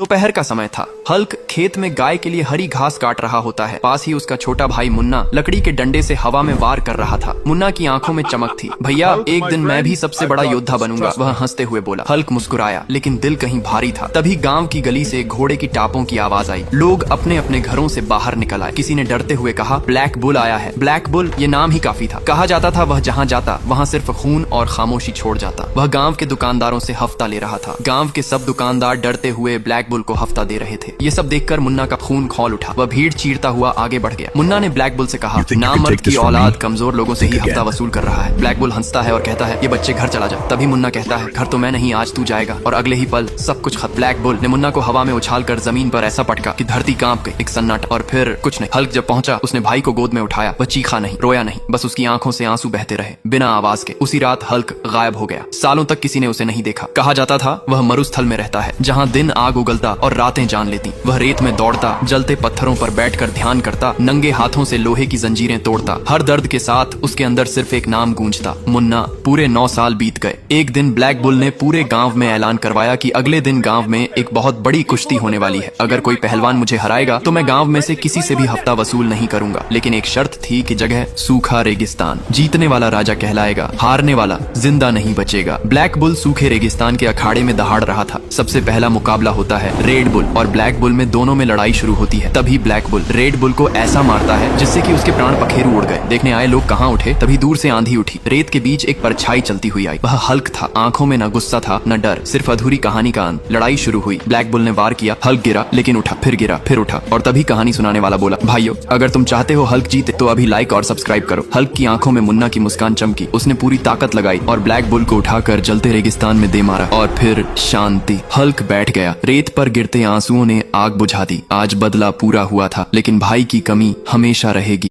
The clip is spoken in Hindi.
दोपहर का समय था। हल्क खेत में गाय के लिए हरी घास काट रहा होता है। पास ही उसका छोटा भाई मुन्ना लकड़ी के डंडे से हवा में वार कर रहा था। मुन्ना की आंखों में चमक थी। भैया, एक दिन मैं भी सबसे बड़ा योद्धा बनूंगा, वह हंसते हुए बोला। हल्क मुस्कुराया, लेकिन दिल कहीं भारी था। तभी गांव की गली से घोड़े की टापों की आवाज आई। लोग अपने अपने घरों से बाहर निकल आए। किसी ने डरते हुए कहा, ब्लैक बुल आया है। ब्लैक बुल, ये नाम ही काफी था। कहा जाता था वह जहाँ जाता वहाँ सिर्फ खून और खामोशी छोड़ जाता। वह गाँव के दुकानदारों से हफ्ता ले रहा था। गाँव के सब दुकानदार डरते हुए ब्लैक बुल को हफ्ता दे रहे थे। ये सब देखकर मुन्ना का खून खौल उठा। वह भीड़ चीरता हुआ आगे बढ़ गया। मुन्ना ने ब्लैक बुल से कहा, नामर्द की औलाद कमजोर लोगों से ही हफ्ता वसूल कर रहा है। ब्लैक बुल हंसता है और कहता है, ये बच्चे घर चला जा। तभी मुन्ना कहता है, घर तो मैं नहीं, आज तू जाएगा। और अगले ही पल सब कुछ खत्म। ब्लैक बुल ने मुन्ना को हवा में उछालकर जमीन पर ऐसा पटका कि धरती कांप गई। एक सन्नाटा, और फिर कुछ नहीं। हल्क जब पहुंचा, उसने भाई को गोद में उठाया। वह चीखा नहीं, रोया नहीं, बस उसकी आंखों से आंसू बहते रहे बिना आवाज के। उसी रात हल्क गायब हो गया। सालों तक किसी ने उसे नहीं देखा। कहा जाता था वह मरुस्थल में रहता है, जहाँ दिन आग उगलता और रातें जान लेती। वह रेत में दौड़ता, जलते पत्थरों पर बैठकर ध्यान करता, नंगे हाथों से लोहे की जंजीरें तोड़ता। हर दर्द के साथ उसके अंदर सिर्फ एक नाम गूंजता, मुन्ना। पूरे 9 साल बीत गए। एक दिन ब्लैक बुल ने पूरे गांव में ऐलान करवाया कि अगले दिन गांव में एक बहुत बड़ी कुश्ती होने वाली है। अगर कोई पहलवान मुझे हराएगा तो मैं गांव में से किसी से भी हफ्ता वसूल नहीं करूंगा, लेकिन एक शर्त थी कि जगह सूखा रेगिस्तान। जीतने वाला राजा कहलाएगा, हारने वाला जिंदा नहीं बचेगा। ब्लैक बुल सूखे रेगिस्तान के अखाड़े में दहाड़ रहा था। सबसे पहला मुकाबला होता है रेड बुल और ब्लैक बुल में। दोनों में लड़ाई शुरू होती है। तभी ब्लैक बुल रेड बुल को ऐसा मारता है जिससे कि उसके प्राण पखेरु उड़ गए। देखने आए लोग कहाँ उठे, तभी दूर से आंधी उठी। रेत के बीच एक परछाई चलती हुई आई। वह हल्क था। आंखों में न गुस्सा था न डर, सिर्फ अधूरी कहानी का अंत। लड़ाई शुरू हुई। ब्लैक बुल ने वार किया। हल्क गिरा, लेकिन उठा, फिर गिरा, फिर उठा। और तभी कहानी सुनाने वाला बोला, भाइयों, अगर तुम चाहते हो हल्क जीते तो अभी लाइक और सब्सक्राइब करो। हल्क की आंखों में मुन्ना की मुस्कान चमकी। उसने पूरी ताकत लगाई और ब्लैक बुल को उठाकर जलते रेगिस्तान में दे मारा। और फिर शांति। हल्क बैठ गया। रेत पर गिरते आंसुओं ने आग बुझा दी। आज बदला पूरा हुआ था, लेकिन भाई की कमी हमेशा रहेगी।